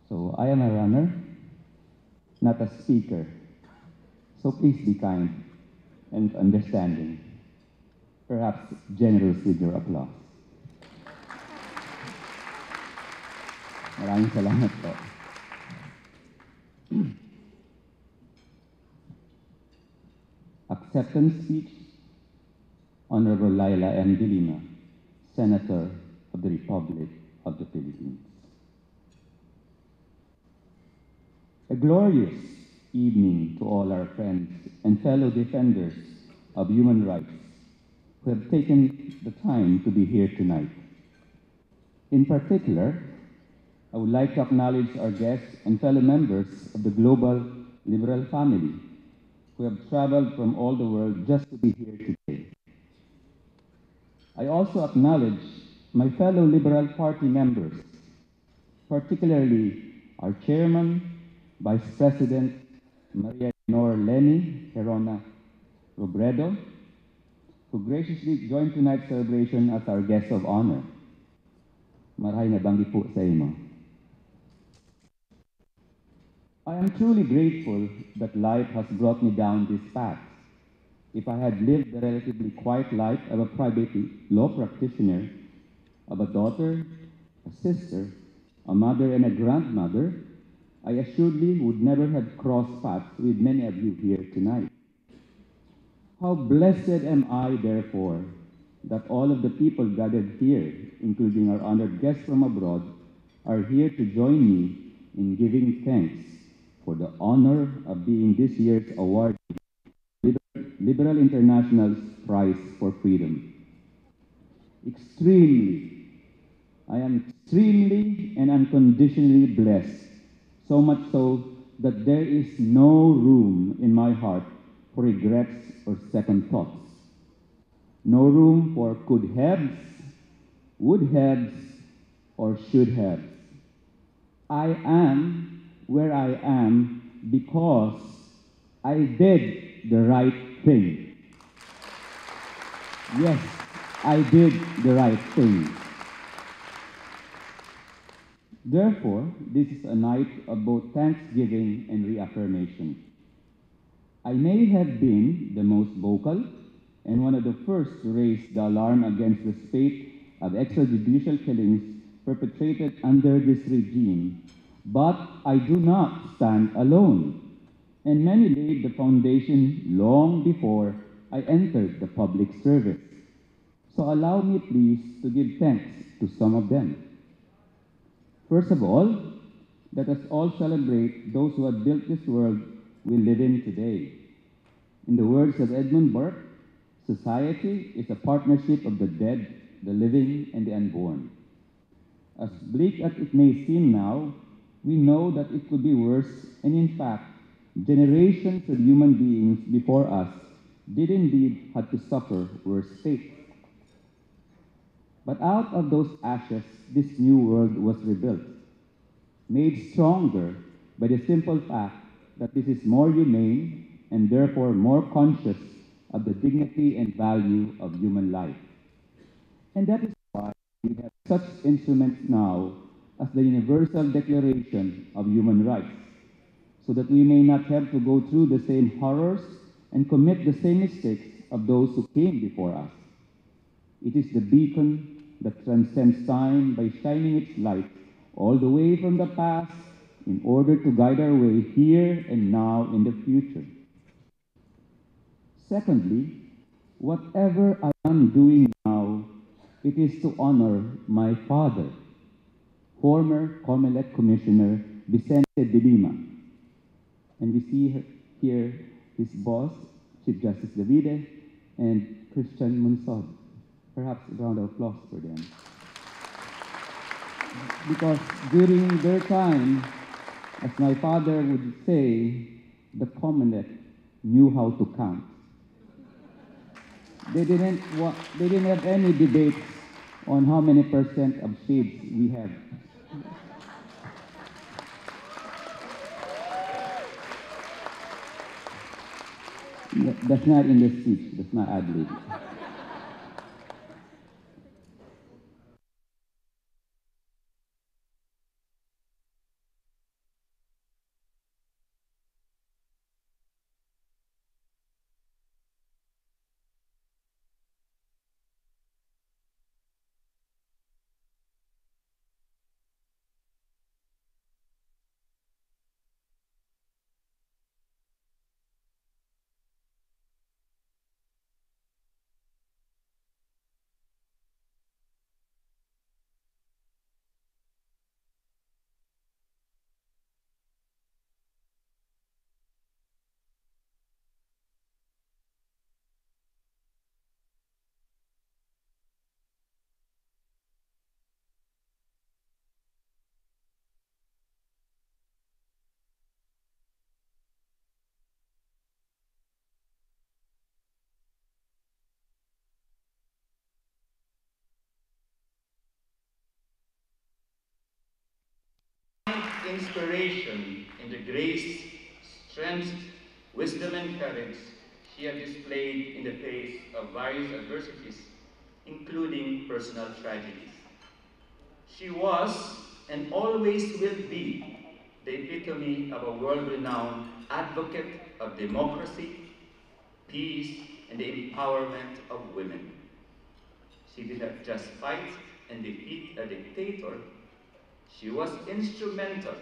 So I am a runner, not a speaker. So please be kind and understanding, perhaps generous with your applause. Maraming salamat po. Acceptance speech, Honorable Leila de Lima, Senator of the Republic of the Philippines. A glorious evening to all our friends and fellow defenders of human rights who have taken the time to be here tonight. In particular, I would like to acknowledge our guests and fellow members of the global liberal family who have traveled from all the world just to be here today. I also acknowledge my fellow Liberal Party members, particularly our Chairman, Vice President Maria Nor Leni Herona Robredo, who graciously joined tonight's celebration as our guest of honor. Maray na banggi po sa imo. I am truly grateful that life has brought me down this path. If I had lived the relatively quiet life of a private law practitioner, of a daughter, a sister, a mother, and a grandmother, I assuredly would never have crossed paths with many of you here tonight. How blessed am I, therefore, that all of the people gathered here, including our honored guests from abroad, are here to join me in giving thanks for the honor of being this year's award, Liberal International's Prize for Freedom. I am extremely and unconditionally blessed, so much so that there is no room in my heart for regrets or second thoughts. No room for could haves, would haves, or should haves. I am where I am because I did the right thing. Yes, I did the right thing. Therefore, this is a night of both thanksgiving and reaffirmation. I may have been the most vocal and one of the first to raise the alarm against the spate of extrajudicial killings perpetrated under this regime, but I do not stand alone, and many laid the foundation long before I entered the public service. So allow me please to give thanks to some of them. First of all, let us all celebrate those who have built this world we live in today. In the words of Edmund Burke, society is a partnership of the dead, the living, and the unborn. As bleak as it may seem now, we know that it could be worse, and in fact, generations of human beings before us did indeed have to suffer worse fate. But out of those ashes, this new world was rebuilt, made stronger by the simple fact that this is more humane and therefore more conscious of the dignity and value of human life. And that is why we have such instruments now as the Universal Declaration of Human Rights, so that we may not have to go through the same horrors and commit the same mistakes of those who came before us. It is the beacon that transcends time by shining its light all the way from the past in order to guide our way here and now in the future. Secondly, whatever I am doing now, it is to honor my father, former COMELEC Commissioner Vicente de Lima. And we see here his boss, Chief Justice Davide, and Christian Munsod. Perhaps a round of applause for them. Because during their time, as my father would say, the COMELEC knew how to count. They didn't have any debates on how many percent of shades we have. That's not in the speech. That's not ad-lib. find inspiration in the grace, strength, wisdom, and courage she had displayed in the face of various adversities, including personal tragedies. She was, and always will be, the epitome of a world-renowned advocate of democracy, peace, and the empowerment of women. She did not just fight and defeat a dictator, she was instrumental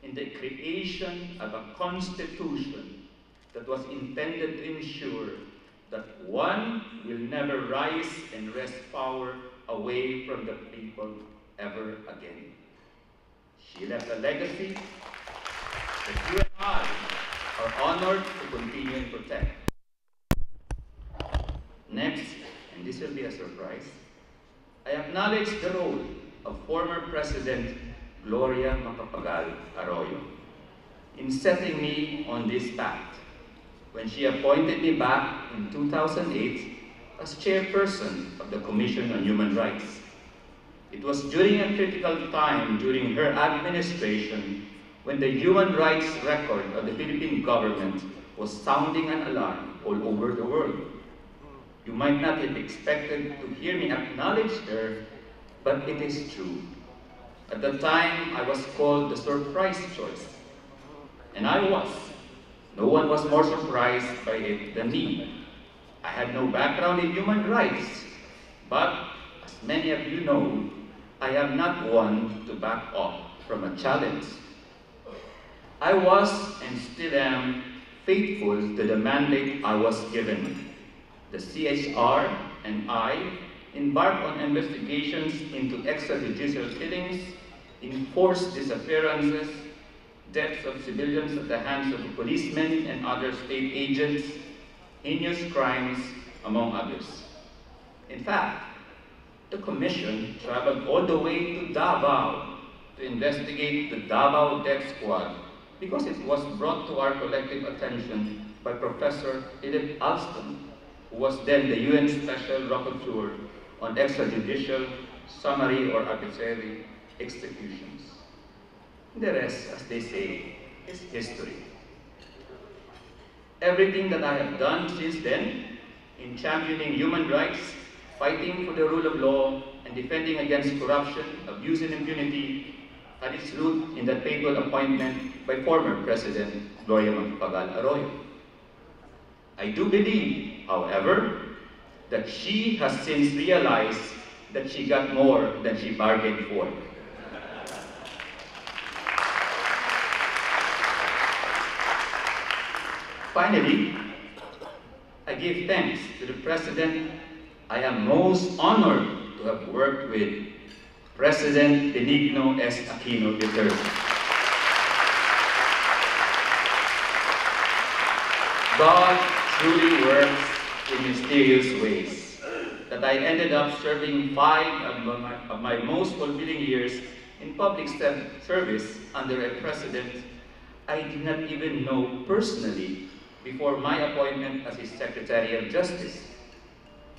in the creation of a constitution that was intended to ensure that one will never rise and wrest power away from the people ever again. She left a legacy that you and I are honored to continue and protect. Next, and this will be a surprise, I acknowledge the role of former President Gloria Macapagal Arroyo in setting me on this path when she appointed me back in 2008 as chairperson of the Commission on Human Rights. It was during a critical time during her administration when the human rights record of the Philippine government was sounding an alarm all over the world. You might not have expected to hear me acknowledge her, but it is true. At the time, I was called the surprise choice. And I was. No one was more surprised by it than me. I had no background in human rights, but as many of you know, I am not one to back off from a challenge. I was and still am faithful to the mandate I was given. The CHR and I embarked on investigations into extrajudicial killings, enforced disappearances, deaths of civilians at the hands of policemen and other state agents, heinous crimes, among others. In fact, the Commission traveled all the way to Davao to investigate the Davao Death Squad because it was brought to our collective attention by Professor Philip Alston, who was then the UN Special Rapporteur on extrajudicial, summary, or arbitrary executions. The rest, as they say, is history. Everything that I have done since then in championing human rights, fighting for the rule of law, and defending against corruption, abuse, and impunity had its root in that fateful appointment by former President Gloria Macapagal Arroyo. I do believe, however, that she has since realized that she got more than she bargained for. Finally, I give thanks to the President I am most honored to have worked with, President Benigno S. Aquino III. God truly works in mysterious ways, that I ended up serving 5 of my most fulfilling years in public service under a president I did not even know personally before my appointment as his Secretary of Justice.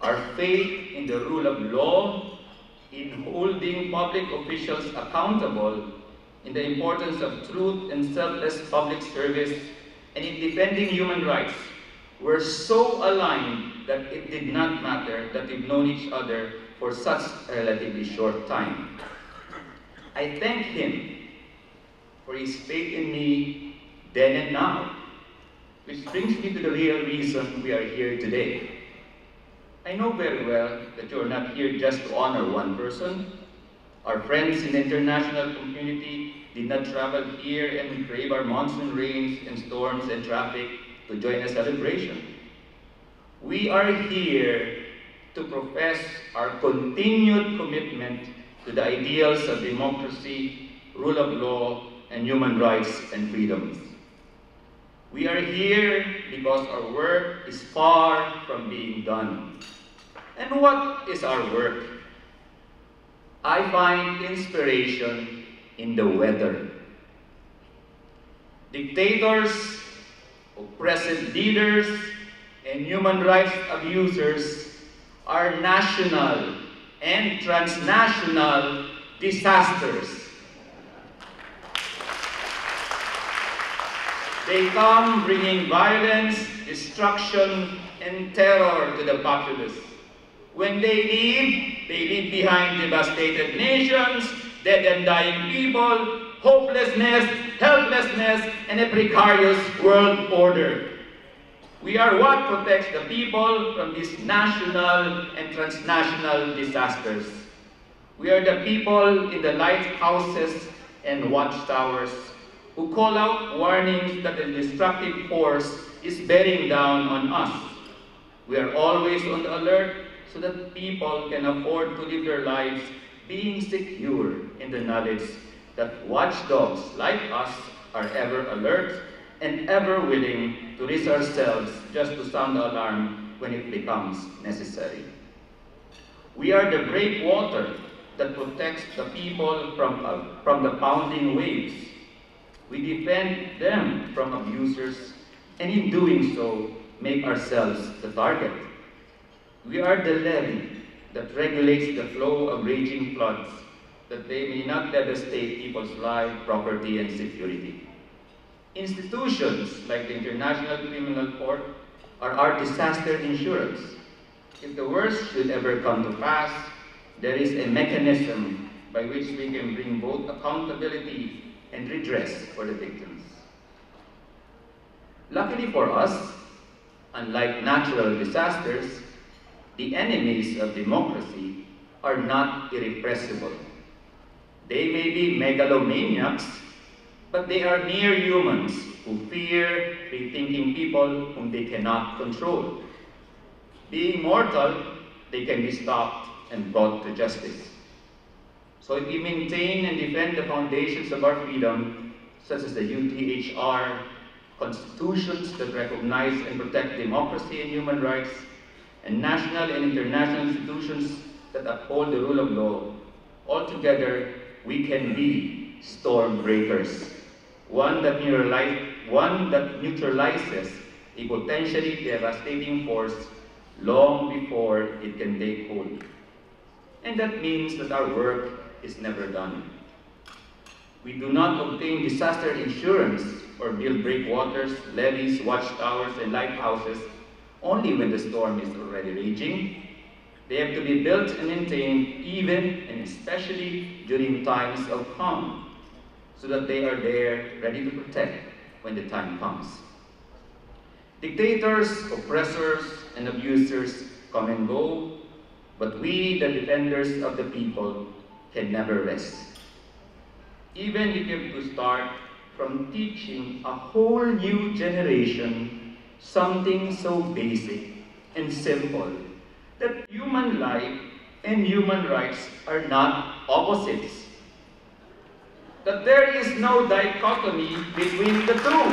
Our faith in the rule of law, in holding public officials accountable, in the importance of truth and selfless public service, and in defending human rights were so aligned that it did not matter that we've known each other for such a relatively short time. I thank him for his faith in me then and now, which brings me to the real reason we are here today. I know very well that you are not here just to honor one person. Our friends in the international community did not travel here and brave our monsoon rains and storms and traffic to join a celebration. We are here to profess our continued commitment to the ideals of democracy, rule of law, and human rights and freedoms. We are here because our work is far from being done. And what is our work? I find inspiration in the weather. Dictators, oppressive leaders, and human rights abusers are national and transnational disasters. They come bringing violence, destruction, and terror to the populace. When they leave behind devastated nations, dead and dying people, hopelessness, helplessness, and a precarious world order. We are what protects the people from these national and transnational disasters. We are the people in the lighthouses and watchtowers who call out warnings that a destructive force is bearing down on us. We are always on the alert so that people can afford to live their lives being secure in the knowledge that watchdogs like us are ever alert and ever willing to risk ourselves just to sound the alarm when it becomes necessary. We are the breakwater that protects the people from the pounding waves. We defend them from abusers, and in doing so, make ourselves the target. We are the levee that regulates the flow of raging floods, that they may not devastate people's lives, property, and security. Institutions like the International Criminal Court are our disaster insurance. If the worst should ever come to pass, there is a mechanism by which we can bring both accountability and redress for the victims. Luckily for us, unlike natural disasters, the enemies of democracy are not irrepressible. They may be megalomaniacs, but they are mere humans who fear rethinking people whom they cannot control. Being mortal, they can be stopped and brought to justice. So if we maintain and defend the foundations of our freedom, such as the UTHR, constitutions that recognize and protect democracy and human rights, and national and international institutions that uphold the rule of law, altogether we can be storm breakers, one that neutralizes a potentially devastating force long before it can take hold. And that means that our work is never done. We do not obtain disaster insurance or build breakwaters, levees, watchtowers, and lighthouses only when the storm is already raging. They have to be built and maintained even and especially during times of calm, so that they are there ready to protect when the time comes. Dictators, oppressors, and abusers come and go, but we, the defenders of the people, can never rest. Even if you have to start from teaching a whole new generation something so basic and simple, that human life and human rights are not opposites. That there is no dichotomy between the two.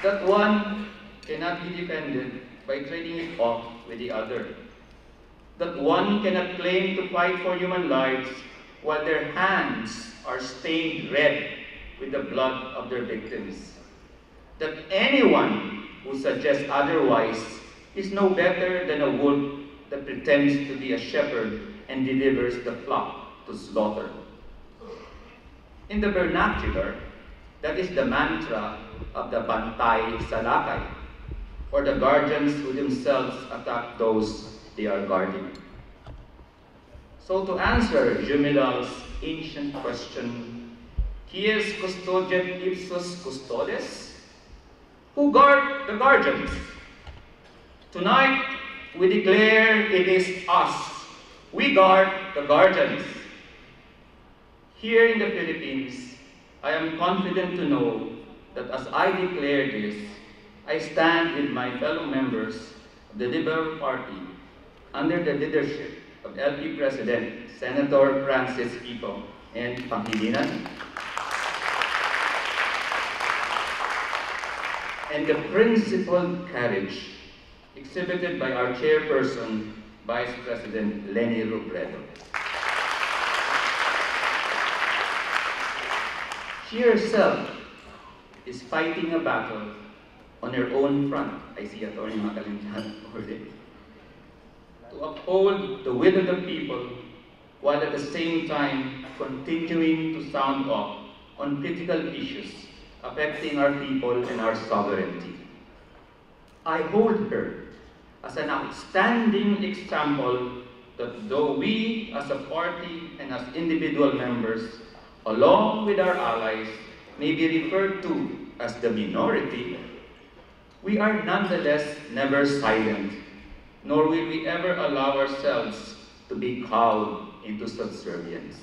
That one cannot be defended by trading it off with the other. That one cannot claim to fight for human lives while their hands are stained red with the blood of their victims. That anyone who suggests otherwise is no better than a wolf that pretends to be a shepherd and delivers the flock to slaughter. In the vernacular, that is the mantra of the Bantay Salakay, or the guardians who themselves attack those they are guarding. So to answer Jumilal's ancient question, Quies custodiet ipsos custodes? Who guard the guardians? Tonight, we declare it is us. We guard the guardians. Here in the Philippines, I am confident to know that as I declare this, I stand with my fellow members of the Liberal Party under the leadership of LP President Senator Francis Pico and Pangilinan, and the principled courage exhibited by our chairperson, Vice President Leni Robredo. She herself is fighting a battle on her own front. I see Atty. Makalintan over there. To uphold the will of the people while at the same time continuing to sound off on critical issues affecting our people and our sovereignty. I hold her as an outstanding example that though we as a party and as individual members, along with our allies, may be referred to as the minority, we are nonetheless never silent, nor will we ever allow ourselves to be cowed into subservience.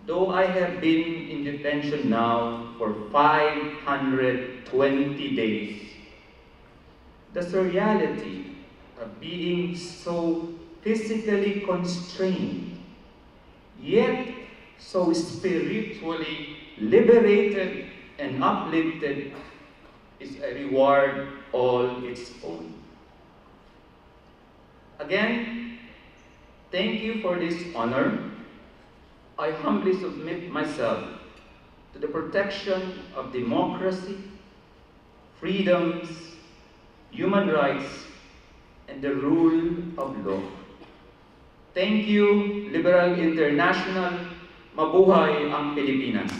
Though I have been in detention now for 520 days, the surreality of being so physically constrained, yet so spiritually liberated and uplifted, is a reward all its own. Again, thank you for this honor. I humbly submit myself to the protection of democracy, freedoms, human rights, and the rule of law. Thank you, Liberal International. Mabuhay ang Pilipinas!